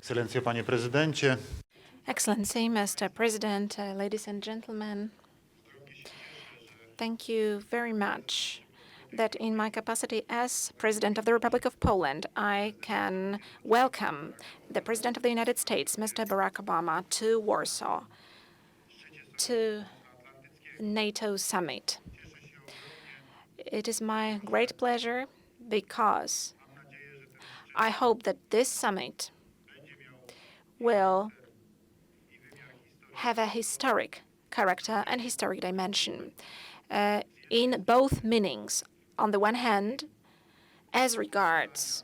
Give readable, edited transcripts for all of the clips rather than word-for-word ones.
Ekscelencjo, Panie Prezydencie. Excellency, Mr. President, ladies and gentlemen, thank you very much that in my capacity as President of the Republic of Poland, I can welcome the President of the United States, Mr. Barack Obama, to Warsaw, to NATO summit. It is my great pleasure because I hope that this summit will have a historic character and historic dimension in both meanings. On the one hand, as regards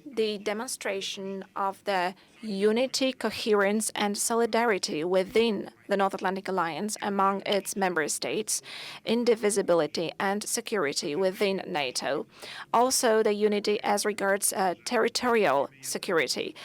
the demonstration of the unity, coherence, and solidarity within the North Atlantic Alliance among its member states, indivisibility and security within NATO. Also, the unity as regards territorial security,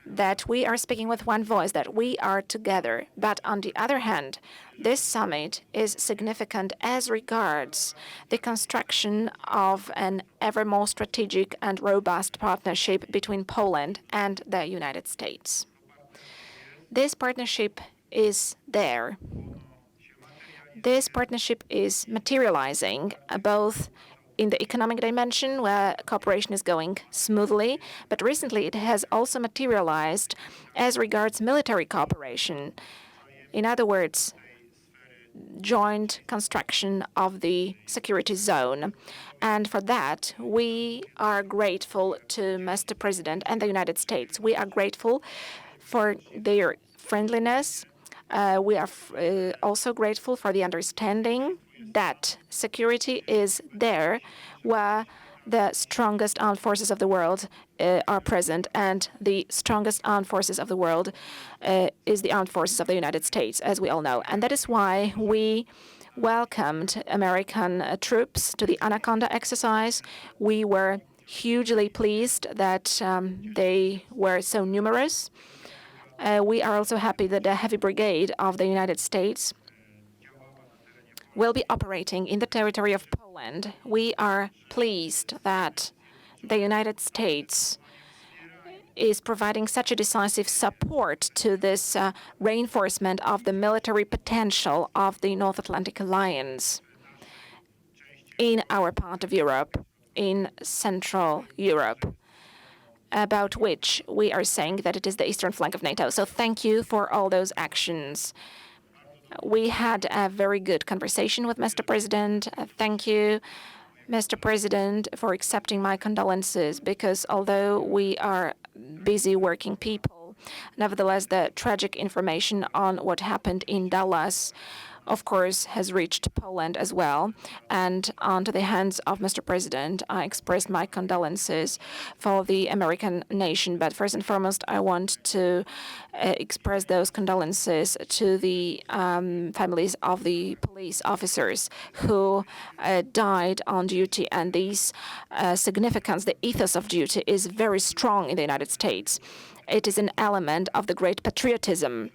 that we are speaking with one voice, that we are together. But on the other hand, this summit is significant as regards the construction of an ever more strategic and robust partnership between Poland and the United States. This partnership is there. This partnership is materializing both in the economic dimension, where cooperation is going smoothly, but recently it has also materialized as regards military cooperation. In other words, joint construction of the security zone. And for that, we are grateful to Mr. President and the United States. We are grateful for their friendliness. We are also grateful for the understanding that security is there where the strongest armed forces of the world are present, and the strongest armed forces of the world is the armed forces of the United States, as we all know. And that is why we welcomed American troops to the Anaconda exercise. We were hugely pleased that they were so numerous. We are also happy that the Heavy Brigade of the United States will be operating in the territory of Poland. We are pleased that the United States is providing such a decisive support to this reinforcement of the military potential of the North Atlantic Alliance in our part of Europe, in Central Europe, about which we are saying that it is the eastern flank of NATO. So thank you for all those actions. We had a very good conversation with Mr. President. Thank you, Mr. President, for accepting my condolences, because although we are busy working people, nevertheless, the tragic information on what happened in Dallas, of course, has reached Poland as well. And onto the hands of Mr. President, I expressed my condolences for the American nation. But first and foremost, I want to express those condolences to the families of the police officers who died on duty. And these significance, the ethos of duty, is very strong in the United States. It is an element of the great patriotism.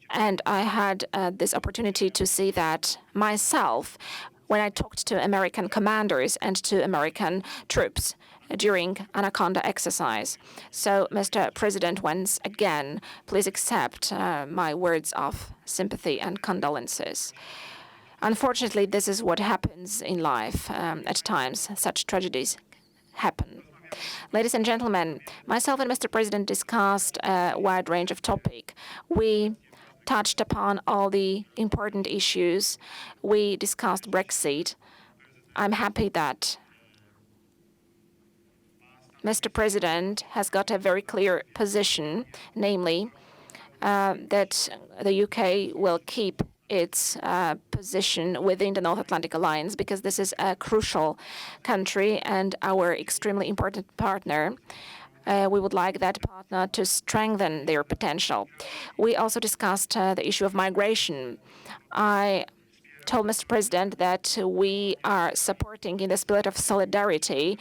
And I had this opportunity to see that myself when I talked to American commanders and to American troops during Anaconda exercise. So, Mr. President, once again, please accept my words of sympathy and condolences. Unfortunately, this is what happens in life. At times, such tragedies happen. Ladies and gentlemen, myself and Mr. President discussed a wide range of topics. We touched upon all the important issues. We discussed Brexit. I'm happy that Mr. President has got a very clear position, namely that the UK will keep its position within the North Atlantic Alliance, because this is a crucial country and our extremely important partner. We would like that partner to strengthen their potential. We also discussed the issue of migration. I told Mr. President that we are supporting, in the spirit of solidarity,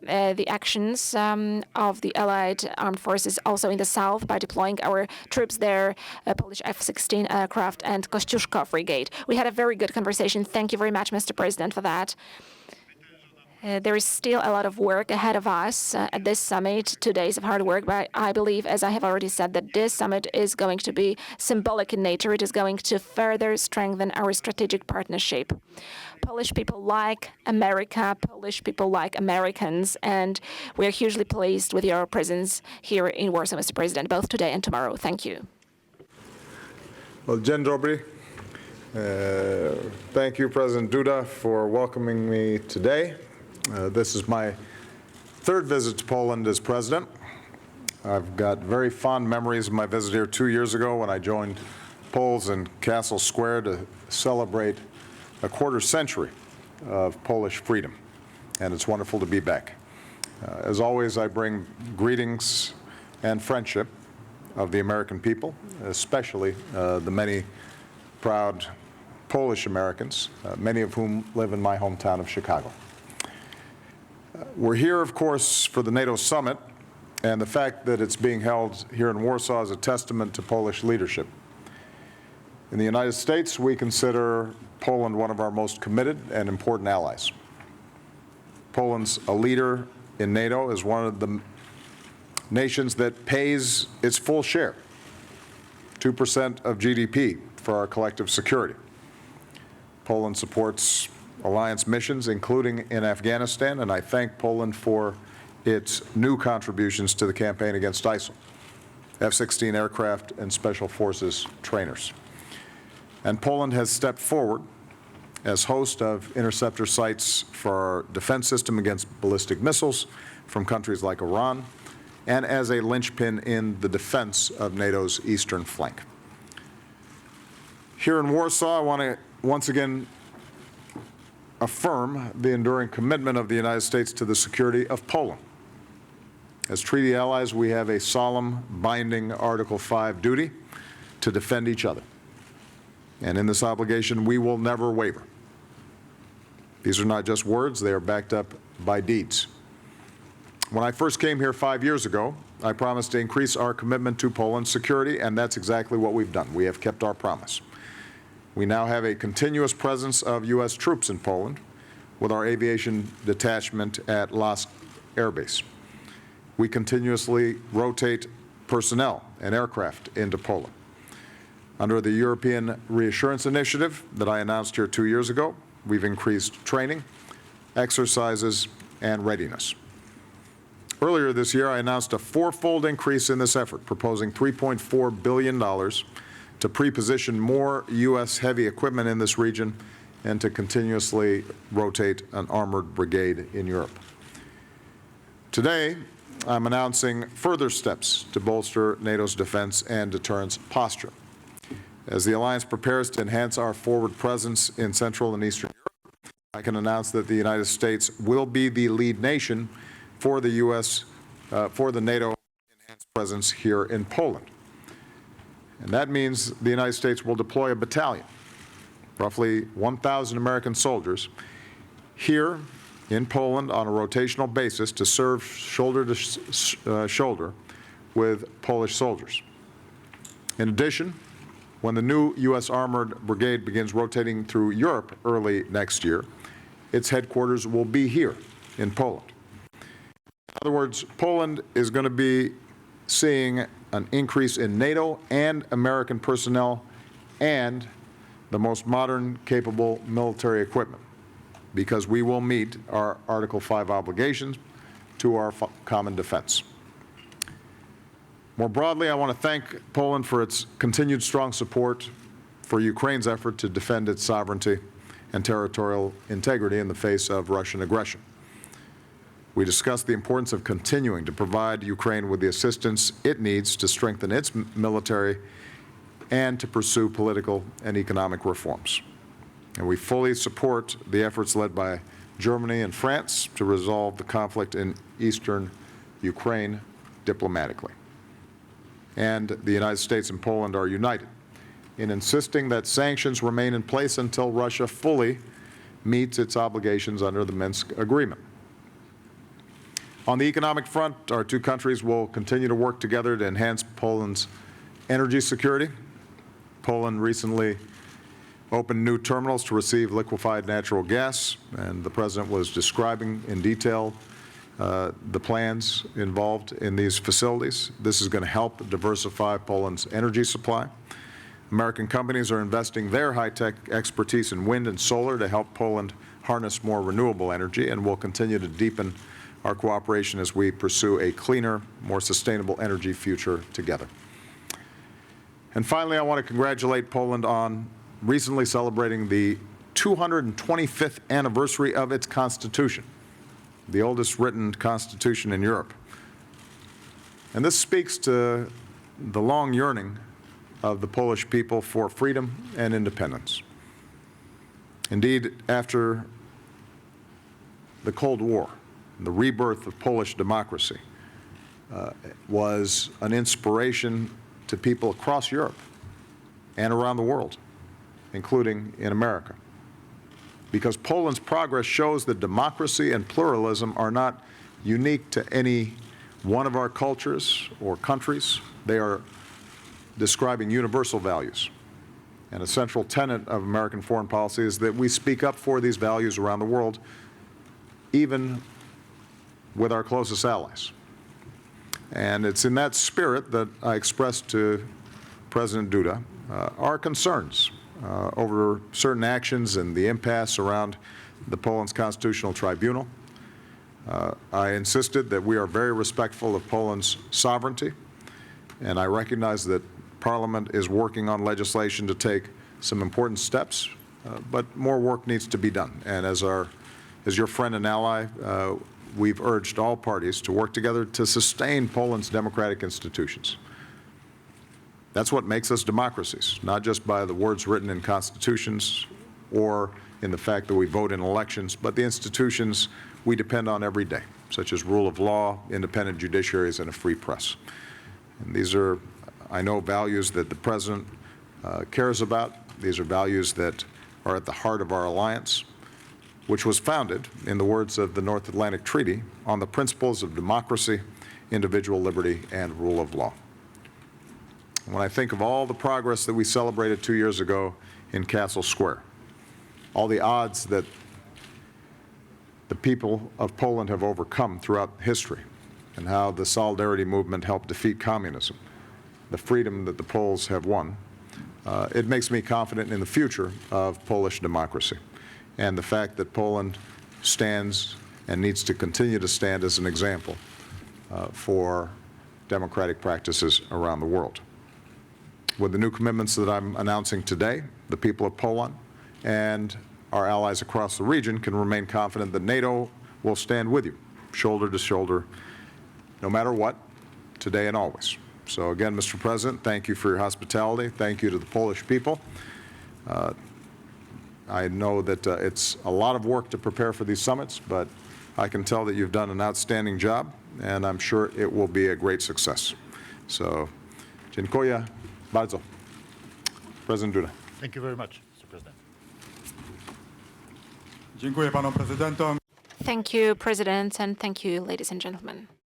the actions of the Allied armed forces also in the south by deploying our troops there, Polish F-16 aircraft and Kościuszko Brigade. We had a very good conversation. Thank you very much, Mr. President, for that. There is still a lot of work ahead of us at this summit, 2 days of hard work, but I believe, as I have already said, that this summit is going to be symbolic in nature. It is going to further strengthen our strategic partnership. Polish people like America, Polish people like Americans, and we are hugely pleased with your presence here in Warsaw, Mr. President, both today and tomorrow. Thank you. Well, dzień dobry. Thank you, President Duda, for welcoming me today. This is my third visit to Poland as president. I've got very fond memories of my visit here 2 years ago when I joined Poles in Castle Square to celebrate a quarter century of Polish freedom, and it's wonderful to be back. As always, I bring greetings and friendship of the American people, especially the many proud Polish Americans, many of whom live in my hometown of Chicago. We're here, of course, for the NATO summit, and the fact that it's being held here in Warsaw is a testament to Polish leadership. In the United States, we consider Poland one of our most committed and important allies. Poland's a leader in NATO, is one of the nations that pays its full share, 2% of GDP, for our collective security. Poland supports alliance missions, including in Afghanistan, and I thank Poland for its new contributions to the campaign against ISIL, F-16 aircraft and special forces trainers. And Poland has stepped forward as host of interceptor sites for our defense system against ballistic missiles from countries like Iran, and as a linchpin in the defense of NATO's eastern flank. Here in Warsaw, I want to once again affirm the enduring commitment of the United States to the security of Poland. As treaty allies, we have a solemn, binding Article 5 duty to defend each other. And in this obligation, we will never waver. These are not just words, they are backed up by deeds. When I first came here 5 years ago, I promised to increase our commitment to Poland's security, and that's exactly what we've done. We have kept our promise. We now have a continuous presence of U.S. troops in Poland with our aviation detachment at Lask Air Base. We continuously rotate personnel and aircraft into Poland. Under the European Reassurance Initiative that I announced here 2 years ago, we've increased training, exercises, and readiness. Earlier this year, I announced a fourfold increase in this effort, proposing $3.4 billion to pre-position more U.S. heavy equipment in this region and to continuously rotate an armored brigade in Europe. Today, I'm announcing further steps to bolster NATO's defense and deterrence posture. As the alliance prepares to enhance our forward presence in Central and Eastern Europe, I can announce that the United States will be the lead nation for the NATO enhanced presence here in Poland. And that means the United States will deploy a battalion, roughly 1,000 American soldiers, here in Poland on a rotational basis to serve shoulder to shoulder with Polish soldiers. In addition, when the new U.S. Armored Brigade begins rotating through Europe early next year, its headquarters will be here in Poland. In other words, Poland is going to be seeing an increase in NATO and American personnel and the most modern, capable military equipment, because we will meet our Article 5 obligations to our common defense. More broadly, I want to thank Poland for its continued strong support for Ukraine's effort to defend its sovereignty and territorial integrity in the face of Russian aggression. We discussed the importance of continuing to provide Ukraine with the assistance it needs to strengthen its military and to pursue political and economic reforms. And we fully support the efforts led by Germany and France to resolve the conflict in eastern Ukraine diplomatically. And the United States and Poland are united in insisting that sanctions remain in place until Russia fully meets its obligations under the Minsk agreement. On the economic front, our two countries will continue to work together to enhance Poland's energy security. Poland recently opened new terminals to receive liquefied natural gas, and the President was describing in detail the plans involved in these facilities. This is going to help diversify Poland's energy supply. American companies are investing their high-tech expertise in wind and solar to help Poland harness more renewable energy, and we'll continue to deepen our cooperation as we pursue a cleaner, more sustainable energy future together. And finally, I want to congratulate Poland on recently celebrating the 225th anniversary of its constitution, the oldest written constitution in Europe. And this speaks to the long yearning of the Polish people for freedom and independence. Indeed, after the Cold War, the rebirth of Polish democracy was an inspiration to people across Europe and around the world, including in America. Because Poland's progress shows that democracy and pluralism are not unique to any one of our cultures or countries. They are describing universal values. And a central tenet of American foreign policy is that we speak up for these values around the world, even with our closest allies. And it's in that spirit that I expressed to President Duda our concerns over certain actions and the impasse around the Poland's Constitutional Tribunal. I insisted that we are very respectful of Poland's sovereignty, and I recognize that Parliament is working on legislation to take some important steps, but more work needs to be done. And as your friend and ally, we've urged all parties to work together to sustain Poland's democratic institutions. That's what makes us democracies, not just by the words written in constitutions or in the fact that we vote in elections, but the institutions we depend on every day, such as rule of law, independent judiciaries, and a free press. And these are, I know, values that the President cares about. These are values that are at the heart of our alliance, which was founded, in the words of the North Atlantic Treaty, on the principles of democracy, individual liberty, and rule of law. When I think of all the progress that we celebrated 2 years ago in Castle Square, all the odds that the people of Poland have overcome throughout history, and how the Solidarity movement helped defeat communism, the freedom that the Poles have won, it makes me confident in the future of Polish democracy, and the fact that Poland stands and needs to continue to stand as an example for democratic practices around the world. With the new commitments that I'm announcing today, the people of Poland and our allies across the region can remain confident that NATO will stand with you, shoulder to shoulder, no matter what, today and always. So again, Mr. President, thank you for your hospitality. Thank you to the Polish people. I know that it's a lot of work to prepare for these summits, but I can tell that you've done an outstanding job, and I'm sure it will be a great success. So, dziękuję bardzo. President Duda. Thank you very much, Mr. President. Dziękuję panom prezydentom. Thank you, President, and thank you, ladies and gentlemen.